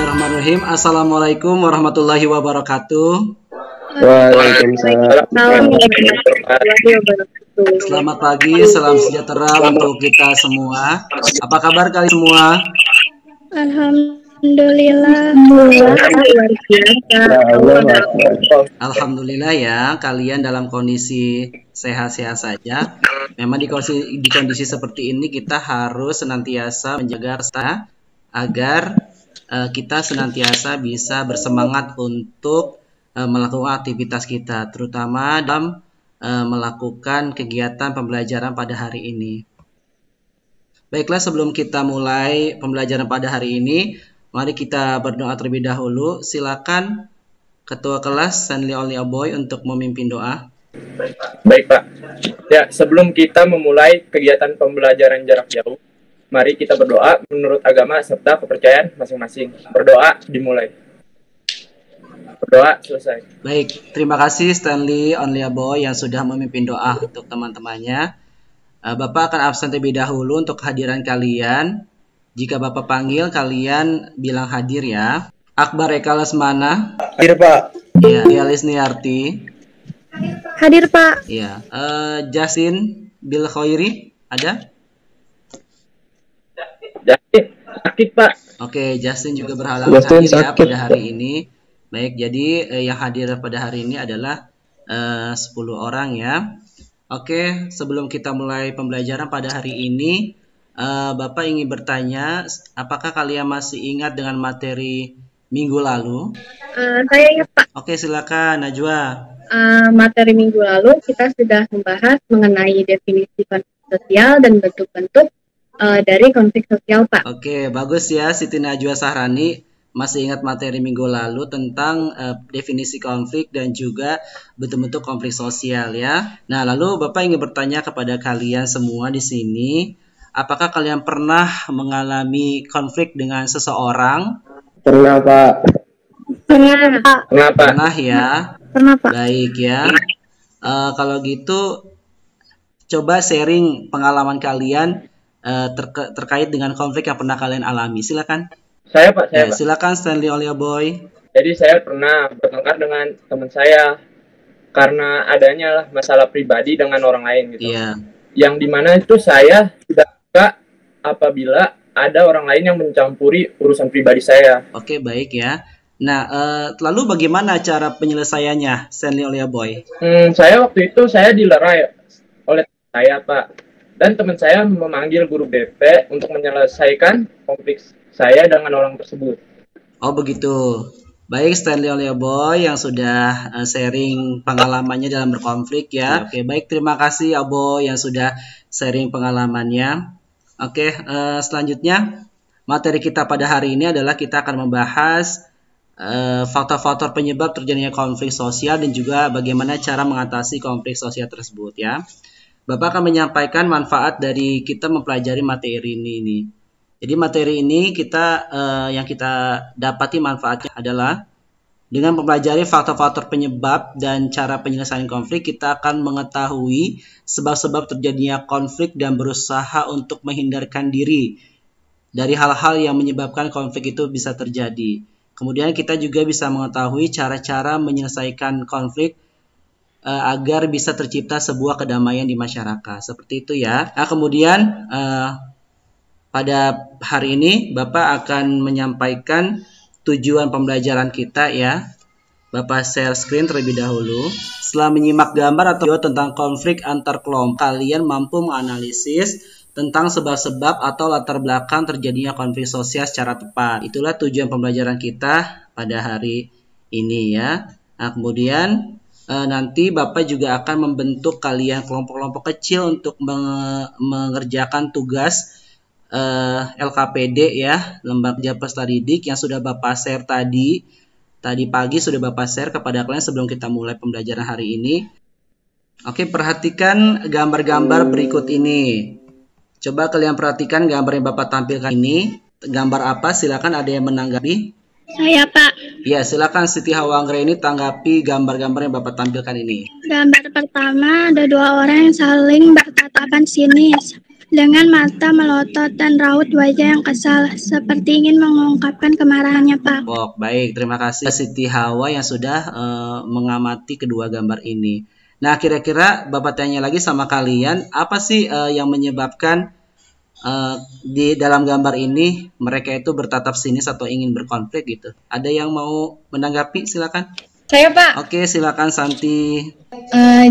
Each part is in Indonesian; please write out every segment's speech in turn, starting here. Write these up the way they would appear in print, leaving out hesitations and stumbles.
Bismillahirrahmanirrahim. Assalamualaikum warahmatullahi wabarakatuh. Waalaikumsalam. Selamat pagi, salam sejahtera untuk kita semua. Apa kabar kalian semua? Alhamdulillah. Alhamdulillah ya, kalian dalam kondisi sehat-sehat saja. Memang di kondisi seperti ini kita harus senantiasa menjaga kesehatan agar kita senantiasa bisa bersemangat untuk melakukan aktivitas kita, terutama dalam melakukan kegiatan pembelajaran pada hari ini. Baiklah, sebelum kita mulai pembelajaran pada hari ini, mari kita berdoa terlebih dahulu. Silakan Ketua Kelas Stanley Oliaboy untuk memimpin doa. Baik Pak. Ya, sebelum kita memulai kegiatan pembelajaran jarak jauh, mari kita berdoa menurut agama serta kepercayaan masing-masing. Berdoa dimulai. Berdoa selesai. Baik, terima kasih Stanley Oliaboy yang sudah memimpin doa untuk teman-temannya. Bapak akan absen terlebih dahulu untuk kehadiran kalian. Jika Bapak panggil, kalian bilang hadir ya. Akbar Eka Lesmana. Hadir Pak. Ya, Alis Niarti. Hadir Pak. Ya, Jasin Bil Khairi ada? Jadi, sakit Pak. Oke, Justin juga berhalangan hadir ya pada hari ini. Baik, jadi yang hadir pada hari ini adalah 10 orang ya. Oke, sebelum kita mulai pembelajaran pada hari ini, Bapak ingin bertanya, apakah kalian masih ingat dengan materi minggu lalu? Saya ingat Pak. Oke, silakan Najwa. Materi minggu lalu kita sudah membahas mengenai definisi konflik sosial dan bentuk-bentuk dari konflik sosial Pak. Oke, bagus ya Siti Najwa Sahrani. Masih ingat materi minggu lalu tentang definisi konflik dan juga bentuk-bentuk konflik sosial ya. Nah, lalu Bapak ingin bertanya kepada kalian semua di sini, apakah kalian pernah mengalami konflik dengan seseorang? Pernah Pak. Pernah Pak. Kenapa? Pernah ya. Pernah Pak. Baik ya. Kalau gitu, coba sharing pengalaman kalian terkait dengan konflik yang pernah kalian alami. Silakan. Saya Pak, Pak. Silakan Stanley Oliaboy. Jadi saya pernah bertengkar dengan teman saya karena adanya masalah pribadi dengan orang lain gitu. Iya. Yang dimana itu saya tidak suka apabila ada orang lain yang mencampuri urusan pribadi saya. Oke, baik ya. Nah, lalu bagaimana cara penyelesaiannya, Stanley Oliaboy? Saya waktu itu saya dilerai oleh saya Pak. Dan teman saya memanggil guru BP untuk menyelesaikan konflik saya dengan orang tersebut. Oh begitu. Baik Stanley Oliaboy yang sudah sharing pengalamannya dalam berkonflik ya. Oke, baik, terima kasih Aboy yang sudah sharing pengalamannya. Oke, selanjutnya materi kita pada hari ini adalah kita akan membahas faktor-faktor penyebab terjadinya konflik sosial dan juga bagaimana cara mengatasi konflik sosial tersebut ya. Bapak akan menyampaikan manfaat dari kita mempelajari materi ini. Jadi materi ini yang kita dapati manfaatnya adalah dengan mempelajari faktor-faktor penyebab dan cara penyelesaian konflik, kita akan mengetahui sebab-sebab terjadinya konflik dan berusaha untuk menghindarkan diri dari hal-hal yang menyebabkan konflik itu bisa terjadi. Kemudian kita juga bisa mengetahui cara-cara menyelesaikan konflik agar bisa tercipta sebuah kedamaian di masyarakat. Seperti itu ya. Nah, kemudian pada hari ini Bapak akan menyampaikan tujuan pembelajaran kita ya. Bapak share screen terlebih dahulu. Setelah menyimak gambar atau video tentang konflik antar kelompok, kalian mampu menganalisis tentang sebab-sebab atau latar belakang terjadinya konflik sosial secara tepat. Itulah tujuan pembelajaran kita pada hari ini ya. Nah, kemudian nanti Bapak juga akan membentuk kalian kelompok-kelompok kecil untuk mengerjakan tugas LKPD ya, Lembaga Peserta Didik yang sudah Bapak share tadi pagi sudah Bapak share kepada kalian sebelum kita mulai pembelajaran hari ini. Oke, perhatikan gambar-gambar berikut ini. Coba kalian perhatikan gambar yang Bapak tampilkan ini. Gambar apa? Silakan, ada yang menanggapi? Saya Pak. Ya, silakan Siti Hawanggreni tanggapi gambar-gambar yang Bapak tampilkan ini. Gambar pertama ada dua orang yang saling bertatapan sinis. Dengan mata melotot dan raut wajah yang kesal, seperti ingin mengungkapkan kemarahannya, Pak. Baik, terima kasih Siti Hawa yang sudah mengamati kedua gambar ini. Nah, kira-kira Bapak tanya lagi sama kalian, apa sih yang menyebabkan di dalam gambar ini mereka itu bertatap sinis atau ingin berkonflik gitu? Ada yang mau menanggapi? Silakan. Saya, Pak. Oke, silakan Santi.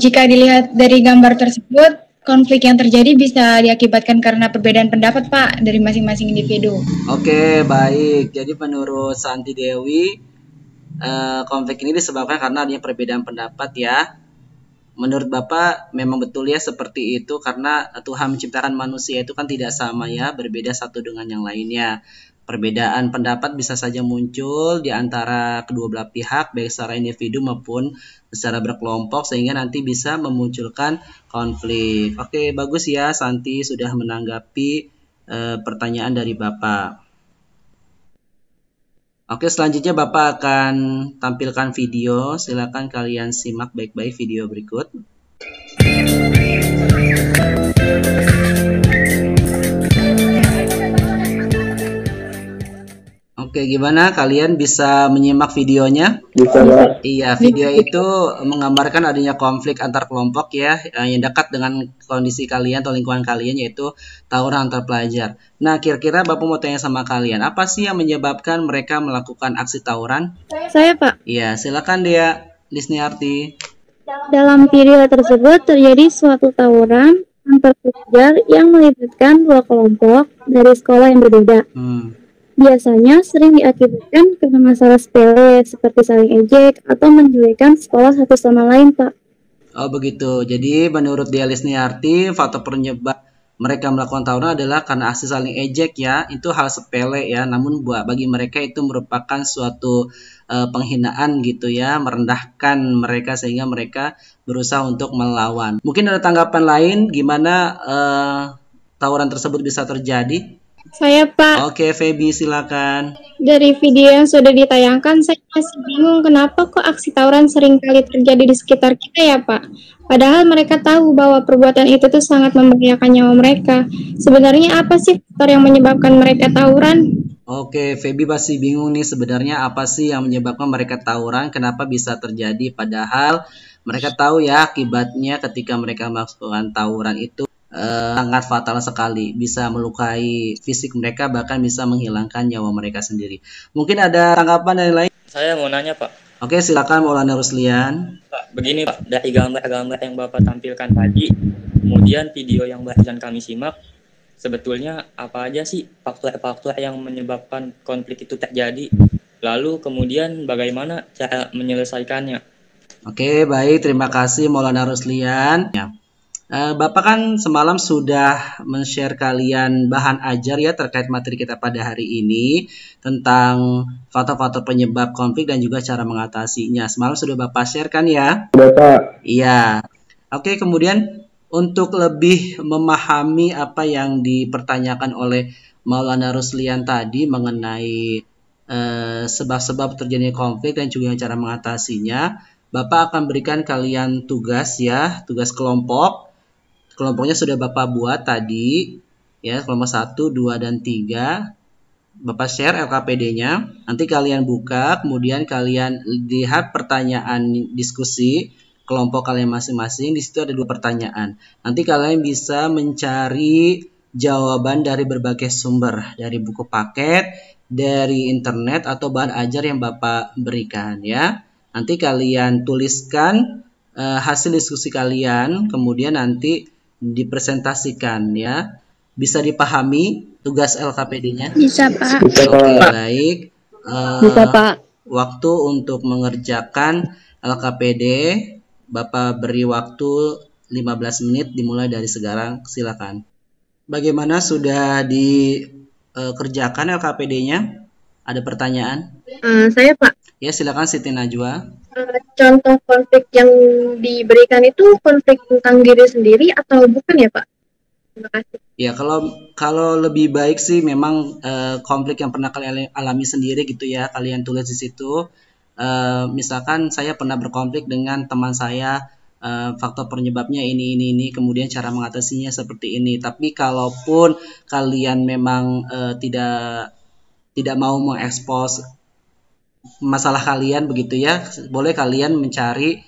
Jika dilihat dari gambar tersebut, konflik yang terjadi bisa diakibatkan karena perbedaan pendapat, Pak, dari masing-masing individu. Oke, baik. Jadi menurut Santi Dewi, konflik ini disebabkan karena adanya perbedaan pendapat ya. Menurut Bapak memang betul ya seperti itu karena Tuhan menciptakan manusia itu kan tidak sama ya, berbeda satu dengan yang lainnya. Perbedaan pendapat bisa saja muncul di antara kedua belah pihak baik secara individu maupun secara berkelompok sehingga nanti bisa memunculkan konflik. Oke, bagus ya Santi sudah menanggapi pertanyaan dari Bapak. Oke, selanjutnya Bapak akan tampilkan video. Silakan kalian simak baik-baik video berikut. Oke, gimana kalian bisa menyimak videonya? Bisa, Pak. Iya, video itu menggambarkan adanya konflik antar kelompok ya, yang dekat dengan kondisi kalian atau lingkungan kalian yaitu tawuran antar pelajar. Nah, kira-kira Bapak mau tanya sama kalian, apa sih yang menyebabkan mereka melakukan aksi tawuran? Saya, Pak. Iya, silakan Dea Lisniarti. Dalam video tersebut terjadi suatu tawuran antar pelajar yang melibatkan dua kelompok dari sekolah yang berbeda. Biasanya sering diakibatkan karena masalah sepele seperti saling ejek atau menjelekkan sekolah satu sama lain, Pak. Oh begitu. Jadi menurut Dea Lisniarti, faktor penyebab mereka melakukan tawuran adalah karena aksi saling ejek ya. Itu hal sepele ya. Namun bagi mereka itu merupakan suatu penghinaan gitu ya, merendahkan mereka sehingga mereka berusaha untuk melawan. Mungkin ada tanggapan lain gimana tawuran tersebut bisa terjadi? Saya, Pak. Oke, Feby silakan. Dari video yang sudah ditayangkan, saya masih bingung kenapa kok aksi tawuran sering kali terjadi di sekitar kita ya, Pak. Padahal mereka tahu bahwa perbuatan itu tuh sangat membahayakan nyawa mereka. Sebenarnya apa sih faktor yang menyebabkan mereka tawuran? Oke, Feby masih bingung nih sebenarnya apa sih yang menyebabkan mereka tawuran, kenapa bisa terjadi padahal mereka tahu ya akibatnya ketika mereka melakukan tawuran itu sangat fatal sekali, bisa melukai fisik mereka bahkan bisa menghilangkan nyawa mereka sendiri. Mungkin ada tanggapan dari lain? Saya mau nanya, Pak. Oke, silakan Maulana Ruslian. Pak, begini Pak, dari gambar-gambar yang Bapak tampilkan tadi, kemudian video yang barusan kami simak, sebetulnya apa aja sih faktor-faktor yang menyebabkan konflik itu terjadi? Lalu kemudian bagaimana cara menyelesaikannya? Oke, baik, terima kasih Maulana Ruslian. Ya. Bapak kan semalam sudah men-share kalian bahan ajar ya terkait materi kita pada hari ini tentang faktor-faktor penyebab konflik dan juga cara mengatasinya. Semalam sudah Bapak share kan ya? Bapak. Iya. Oke, kemudian untuk lebih memahami apa yang dipertanyakan oleh Maulana Ruslian tadi mengenai sebab-sebab terjadinya konflik dan juga cara mengatasinya, Bapak akan berikan kalian tugas ya, tugas kelompok. Kelompoknya sudah Bapak buat tadi, ya kelompok 1, 2, dan 3. Bapak share LKPD-nya, nanti kalian buka, kemudian kalian lihat pertanyaan diskusi kelompok kalian masing-masing. Di situ ada 2 pertanyaan. Nanti kalian bisa mencari jawaban dari berbagai sumber, dari buku paket, dari internet, atau bahan ajar yang Bapak berikan ya. Nanti kalian tuliskan hasil diskusi kalian, kemudian nanti dipresentasikan ya. Bisa dipahami tugas LKPD-nya? Bisa, Pak. Oke, baik. Bisa, Pak. Waktu untuk mengerjakan LKPD, Bapak beri waktu 15 menit dimulai dari sekarang, silakan. Bagaimana, sudah dikerjakan LKPD-nya? Ada pertanyaan? Saya, Pak. Ya, silakan Siti Najwa. Contoh konflik yang diberikan itu konflik tentang diri sendiri atau bukan ya, Pak? Terima kasih. Ya, kalau lebih baik sih memang konflik yang pernah kalian alami sendiri gitu ya, kalian tulis di situ. Misalkan saya pernah berkonflik dengan teman saya faktor penyebabnya ini, kemudian cara mengatasinya seperti ini. Tapi kalaupun kalian memang tidak mau mengekspos masalah kalian begitu ya, boleh kalian mencari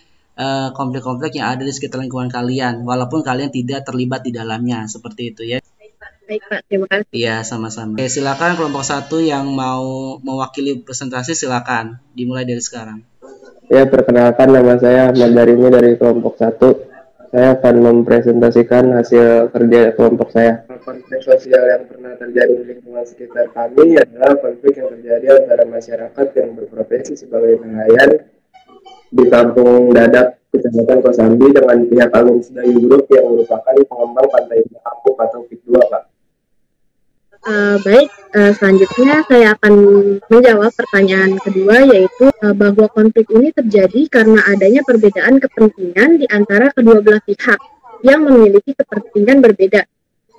konflik-konflik yang ada di sekitar lingkungan kalian, walaupun kalian tidak terlibat di dalamnya, seperti itu ya. Baik Pak, terima kasih. Iya, sama-sama. Oke, silakan kelompok 1 yang mau mewakili presentasi, silakan dimulai dari sekarang. Ya, perkenalkan, nama saya Ahmad Darimi dari kelompok 1. Saya akan mempresentasikan hasil kerja kelompok saya. Konflik sosial yang pernah terjadi di lingkungan sekitar kami adalah konflik yang terjadi antara masyarakat yang berprofesi sebagai nelayan di Kampung Dadap, Kecamatan Kosambi, dengan pihak Agung Sedayu Group yang merupakan pengembang pantai Apuk atau PIK 2, Pak. Baik, selanjutnya saya akan menjawab pertanyaan kedua, yaitu bahwa konflik ini terjadi karena adanya perbedaan kepentingan di antara kedua belah pihak yang memiliki kepentingan berbeda.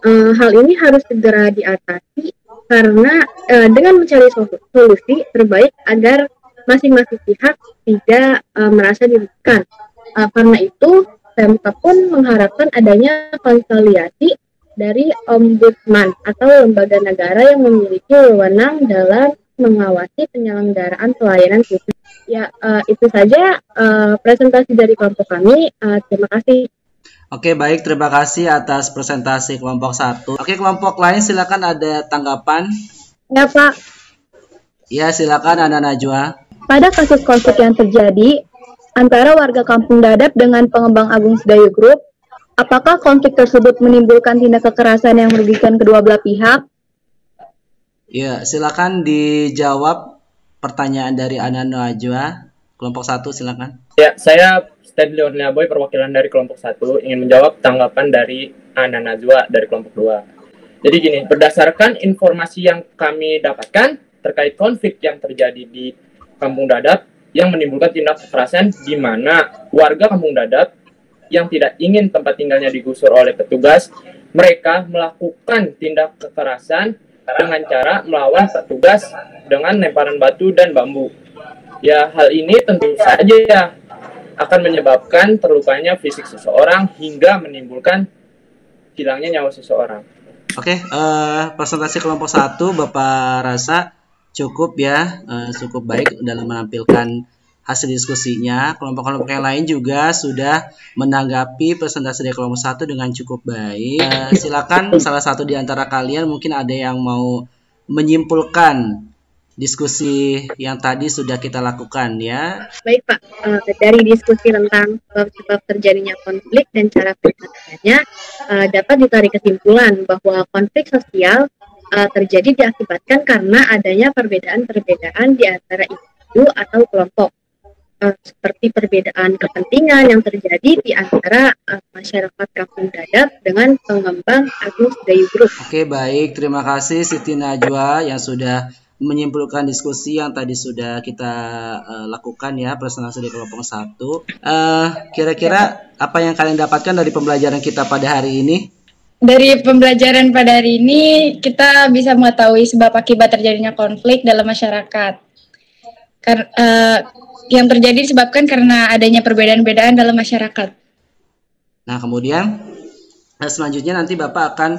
Hal ini harus segera diatasi karena dengan mencari solusi terbaik agar masing-masing pihak tidak merasa dirugikan. Karena itu, Pemkab pun mengharapkan adanya konsiliasi dari Ombudsman atau lembaga negara yang memiliki wewenang dalam mengawasi penyelenggaraan pelayanan publik. Ya, itu saja presentasi dari kelompok kami. Terima kasih. Oke, baik, terima kasih atas presentasi kelompok 1. Oke, kelompok lain silakan, ada tanggapan? Ya, Pak. Ya, silakan Ana Najwa. Pada kasus konflik yang terjadi antara warga Kampung Dadap dengan pengembang Agung Sedayu Group, apakah konflik tersebut menimbulkan tindak kekerasan yang merugikan kedua belah pihak? Ya, silakan dijawab pertanyaan dari Ana Najwa. Kelompok 1, silakan. Ya, saya Stedley Orniaboy, perwakilan dari kelompok 1, ingin menjawab tanggapan dari Ana Najwa dari kelompok 2. Jadi gini, berdasarkan informasi yang kami dapatkan terkait konflik yang terjadi di Kampung Dadap yang menimbulkan tindak kekerasan, di mana warga Kampung Dadap yang tidak ingin tempat tinggalnya digusur oleh petugas, mereka melakukan tindak kekerasan dengan cara melawan petugas dengan lemparan batu dan bambu. Ya, hal ini tentu saja ya akan menyebabkan terlukanya fisik seseorang hingga menimbulkan hilangnya nyawa seseorang. Oke, presentasi kelompok 1 Bapak rasa cukup ya, cukup baik dalam menampilkan hasil diskusinya. Kelompok-kelompok yang lain juga sudah menanggapi presentasi dari kelompok 1 dengan cukup baik. Silakan salah satu di antara kalian mungkin ada yang mau menyimpulkan diskusi yang tadi sudah kita lakukan ya. Baik Pak, dari diskusi tentang sebab terjadinya konflik dan cara penanganannya, dapat ditarik kesimpulan bahwa konflik sosial terjadi diakibatkan karena adanya perbedaan-perbedaan di antara individu atau kelompok. Seperti perbedaan kepentingan yang terjadi di antara masyarakat Kampung Dadap dengan pengembang Agung Sedayu Group. Oke, baik, terima kasih Siti Najwa yang sudah menyimpulkan diskusi yang tadi sudah kita lakukan ya, presentasi di kelompok 1. Kira-kira apa yang kalian dapatkan dari pembelajaran kita pada hari ini? Dari pembelajaran pada hari ini kita bisa mengetahui sebab akibat terjadinya konflik dalam masyarakat. Yang terjadi disebabkan karena adanya perbedaan-perbedaan dalam masyarakat. Nah, kemudian selanjutnya nanti Bapak akan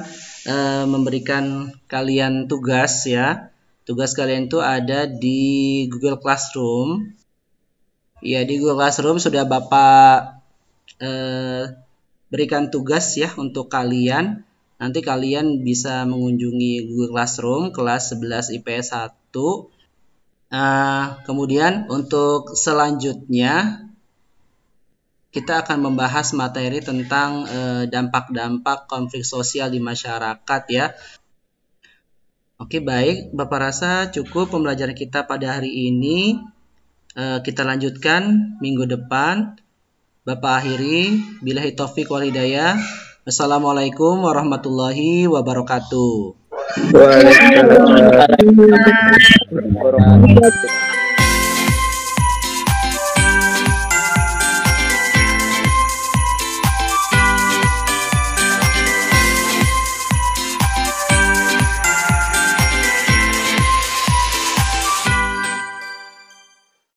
memberikan kalian tugas ya. Tugas kalian itu ada di Google Classroom. Ya, di Google Classroom sudah Bapak berikan tugas ya untuk kalian. Nanti kalian bisa mengunjungi Google Classroom kelas 11 IPS 1. Kemudian untuk selanjutnya kita akan membahas materi tentang dampak-dampak konflik sosial di masyarakat ya. Oke, baik, Bapak rasa cukup pembelajaran kita pada hari ini. Kita lanjutkan minggu depan. Bapak akhiri, billahi taufiq wal hidayah. Wassalamualaikum warahmatullahi wabarakatuh. Waalaikumsalam warahmatullahi wabarakatuh.